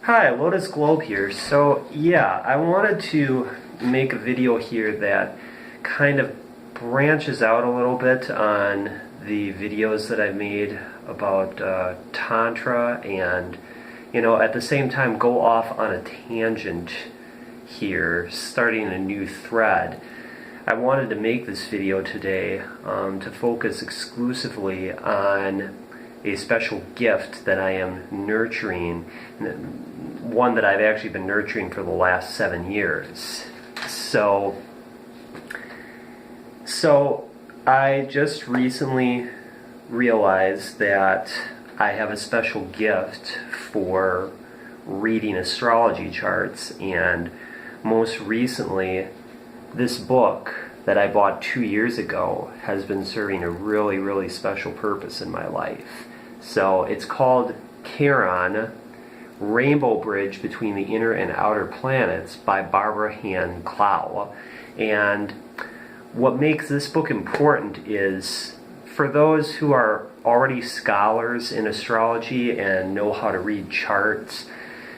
Hi, Lotus Globe here. So yeah, I wanted to make a video here that kind of branches out a little bit on the videos that I've made about Tantra and, at the same time go off on a tangent here, starting a new thread. I wanted to make this video today to focus exclusively on a special gift that I am nurturing, one that I've actually been nurturing for the last 7 years. So I just recently realized that I have a special gift for reading astrology charts, and most recently this book that I bought 2 years ago has been serving a really, really special purpose in my life. So it's called Chiron, Rainbow Bridge Between the Inner and Outer Planets by Barbara Hand Clow. And what makes this book important is for those who are already scholars in astrology and know how to read charts.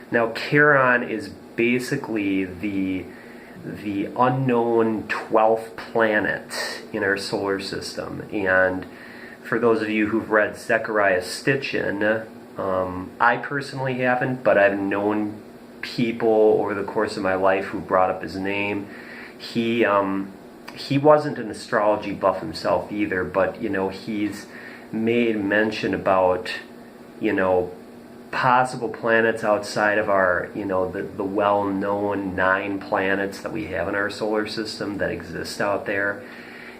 Now, Chiron is basically the unknown 12th planet in our solar system. And for those of you who've read Zecharia Sitchin, I personally haven't, but I've known people over the course of my life who brought up his name. He wasn't an astrology buff himself either, but he's made mention about possible planets outside of our the well-known 9 planets that we have in our solar system that exist out there.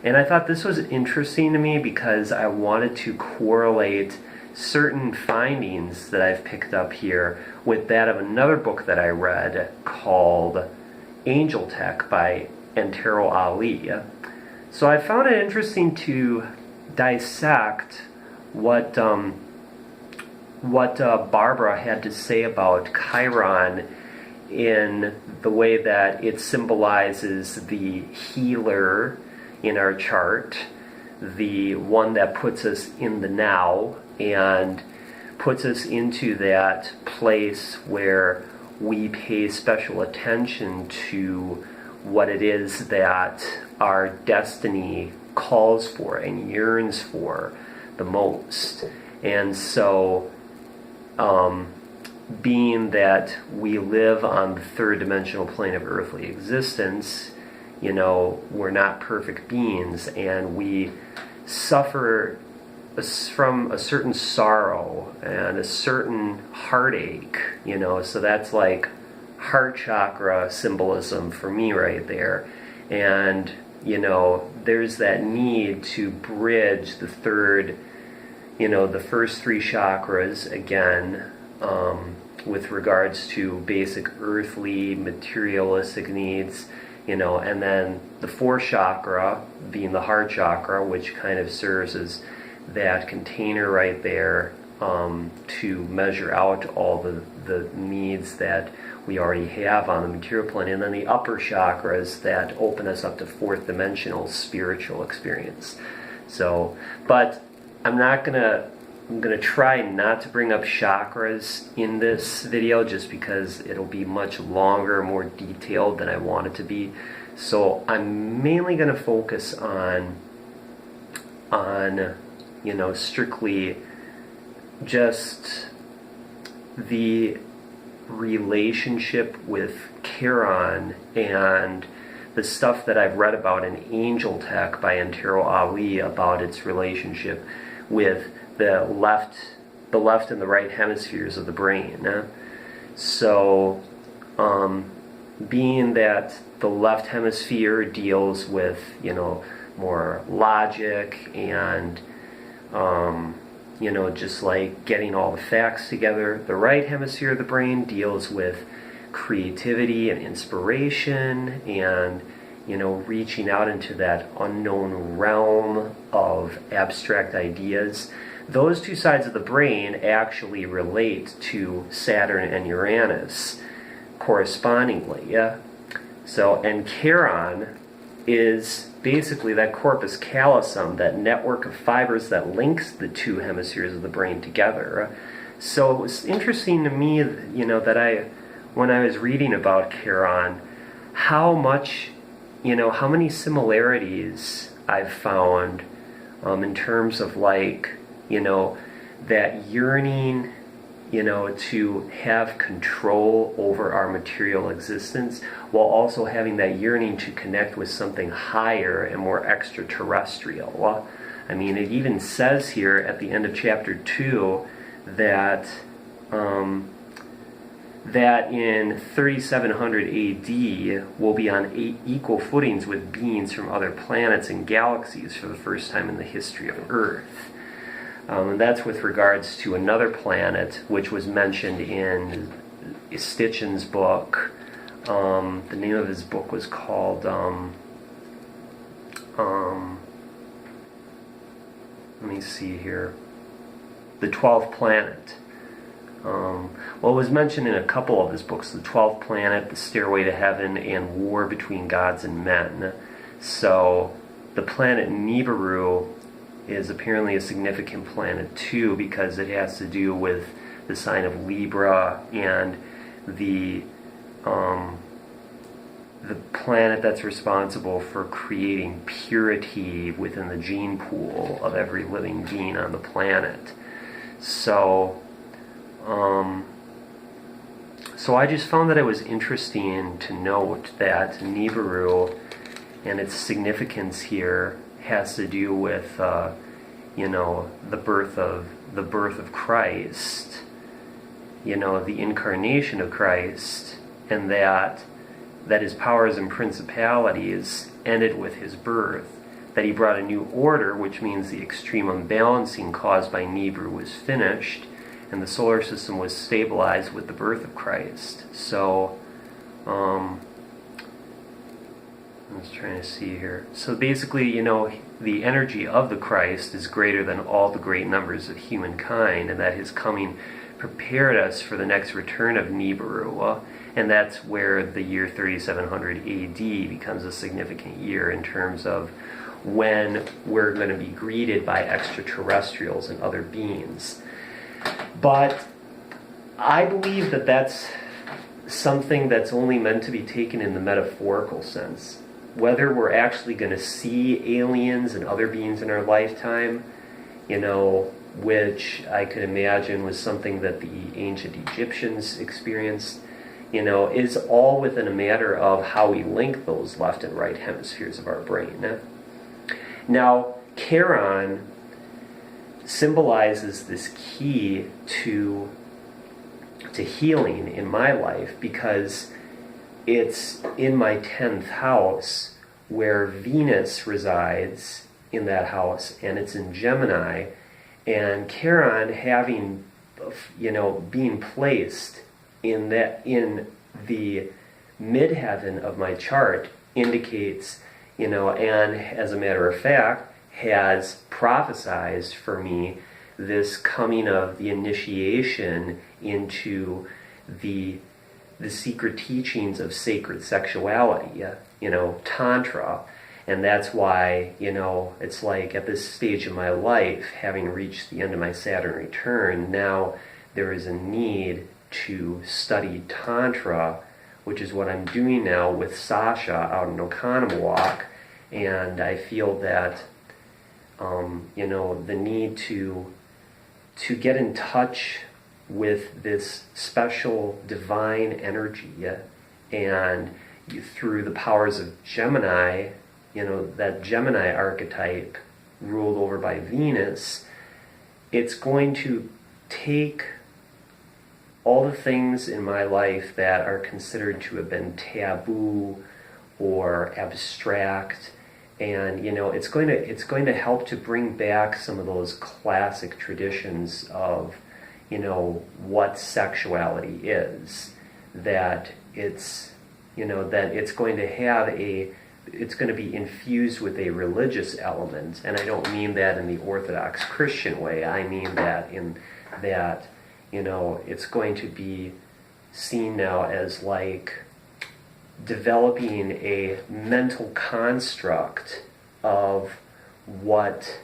And I thought this was interesting to me because I wanted to correlate certain findings that I've picked up here with that of another book that I read called Angel Tech by Antero Ali. So I found it interesting to dissect what Barbara had to say about Chiron in the way that it symbolizes the healer in our chart, the one that puts us in the now and puts us into that place where we pay special attention to what it is that our destiny calls for and yearns for the most. And so being that we live on the third dimensional plane of earthly existence, we're not perfect beings, and we suffer from a certain sorrow and a certain heartache, so that's like heart chakra symbolism for me right there. And there's that need to bridge the third, the first 3 chakras again, with regards to basic earthly materialistic needs, and then the 4th chakra being the heart chakra, which kind of serves as that container right there to measure out all the needs that we already have on the material plane, and then the upper chakras that open us up to 4th dimensional spiritual experience. So, but I'm gonna try not to bring up chakras in this video just because it'll be much longer, more detailed than I want it to be. So I'm mainly gonna focus on strictly just the relationship with Chiron and the stuff that I've read about in Angel Tech by Antero Ali about its relationship with the left and the right hemispheres of the brain. So, being that the left hemisphere deals with, more logic and, just like getting all the facts together, the right hemisphere of the brain deals with creativity and inspiration and, reaching out into that unknown realm of abstract ideas. Those 2 sides of the brain actually relate to Saturn and Uranus correspondingly. Yeah? So, and Chiron is basically that corpus callosum, that network of fibers that links the 2 hemispheres of the brain together. So it was interesting to me, that when I was reading about Chiron, how many similarities I've found in terms of that yearning, to have control over our material existence, while also having that yearning to connect with something higher and more extraterrestrial. I mean, it even says here at the end of chapter 2 that that in 3700 AD we'll be on equal footings with beings from other planets and galaxies for the first time in the history of Earth. And that's with regards to another planet which was mentioned in Stitchen's book. The name of his book was called let me see here, The 12th Planet. Well, it was mentioned in a couple of his books, The 12th Planet, The Stairway to Heaven, and War Between Gods and Men. So the planet Nibiru is apparently a significant planet too, because it has to do with the sign of Libra and the planet that's responsible for creating purity within the gene pool of every living being on the planet. So I just found that it was interesting to note that Nibiru and its significance here has to do with the birth of Christ, the incarnation of Christ, and that his powers and principalities ended with his birth, that he brought a new order, which means the extreme unbalancing caused by Nibiru was finished, and the solar system was stabilized with the birth of Christ. So, I was trying to see here. So basically, the energy of the Christ is greater than all the great numbers of humankind, and that his coming prepared us for the next return of Nibiru. And that's where the year 3700 AD becomes a significant year in terms of when we're going to be greeted by extraterrestrials and other beings. But I believe that that's something that's only meant to be taken in the metaphorical sense. Whether we're actually going to see aliens and other beings in our lifetime, which I could imagine was something that the ancient Egyptians experienced, is all within a matter of how we link those left and right hemispheres of our brain. Now, Chiron symbolizes this key to healing in my life, because it's in my 10th house where Venus resides in that house, and it's in Gemini, and Chiron being placed in the midheaven of my chart indicates, and as a matter of fact, has prophesized for me this coming of the initiation into the secret teachings of sacred sexuality, Tantra. And that's why, it's like at this stage of my life, having reached the end of my Saturn return, now there is a need to study Tantra, which is what I'm doing now with Sasha out in Oconomowoc. And I feel that, the need to get in touch with this special divine energy, and through the powers of Gemini, that Gemini archetype ruled over by Venus, it's going to take all the things in my life that are considered to have been taboo or abstract, and it's going to help to bring back some of those classic traditions of what sexuality is, that it's going to be infused with a religious element. And I don't mean that in the Orthodox Christian way. I mean that in that it's going to be seen now as like developing a mental construct of what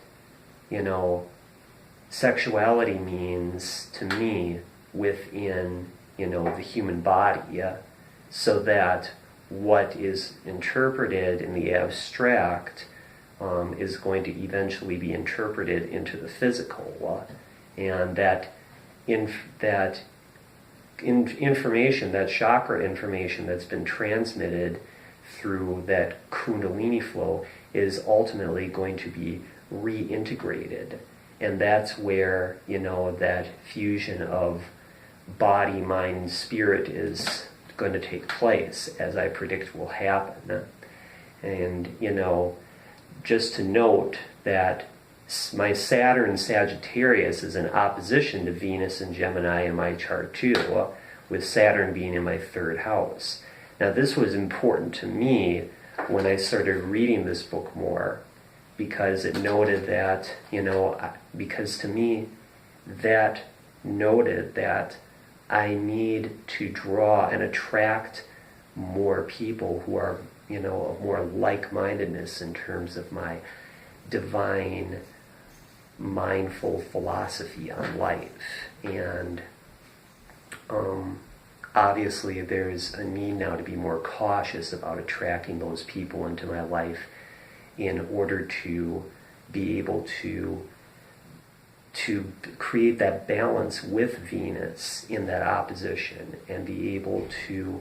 sexuality means to me within, the human body, so that what is interpreted in the abstract is going to eventually be interpreted into the physical, and that information, that chakra information that's been transmitted through that kundalini flow is ultimately going to be reintegrated. And that's where, that fusion of body, mind, and spirit is going to take place, as I predict will happen. And, just to note that my Saturn Sagittarius is in opposition to Venus and Gemini in my chart too, with Saturn being in my third house. Now this was important to me when I started reading this book more, because it noted that, because to me that noted that I need to draw and attract more people who are, of more like-mindedness in terms of my divine, mindful philosophy on life. And obviously there's a need now to be more cautious about attracting those people into my life in order to be able to create that balance with Venus in that opposition, and be able to,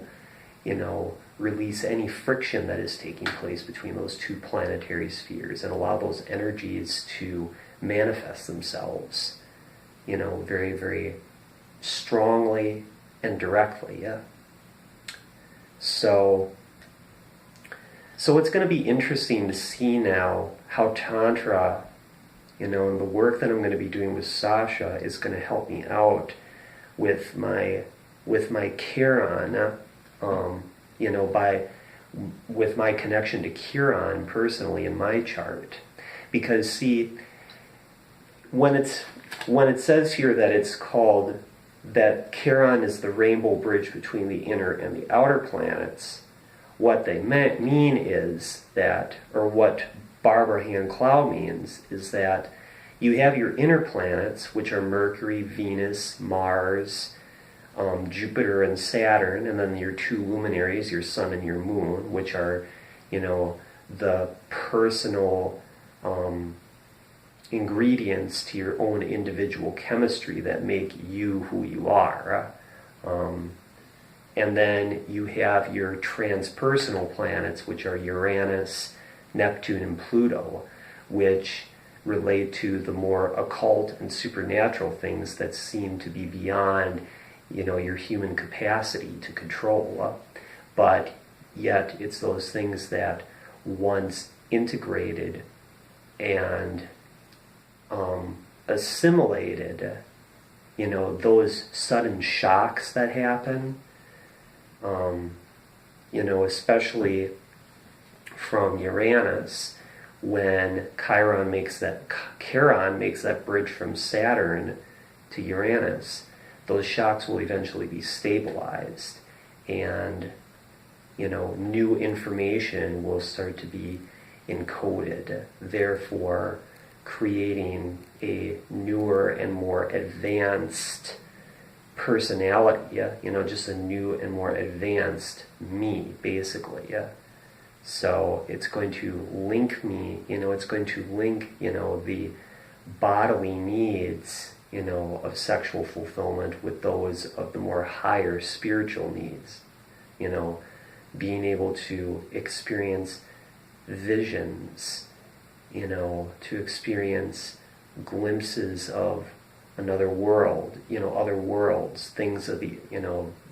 release any friction that is taking place between those two planetary spheres, and allow those energies to manifest themselves, very, very strongly and directly, So it's going to be interesting to see now how Tantra, and the work that I'm going to be doing with Sasha is going to help me out with my Chiron, with my connection to Chiron personally in my chart. Because see, when it says here that it's called, that Chiron is the rainbow bridge between the inner and the outer planets, what they mean is that, or what Barbara Hand-Clow means, is that you have your inner planets, which are Mercury, Venus, Mars, Jupiter, and Saturn, and then your two luminaries, your sun and your moon, which are, the personal ingredients to your own individual chemistry that make you who you are. And then you have your transpersonal planets, which are Uranus, Neptune, and Pluto, which relate to the more occult and supernatural things that seem to be beyond, your human capacity to control. But yet it's those things that once integrated and assimilated, those sudden shocks that happen, especially from Uranus, when Chiron makes that bridge from Saturn to Uranus, those shocks will eventually be stabilized, and new information will start to be encoded, therefore creating a newer and more advanced personality, just a new and more advanced me, basically. So it's going to link me, it's going to link, the bodily needs, of sexual fulfillment with those of the more higher spiritual needs, being able to experience visions, to experience glimpses of another world, other worlds, things of the,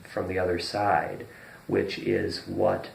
from the other side, which is what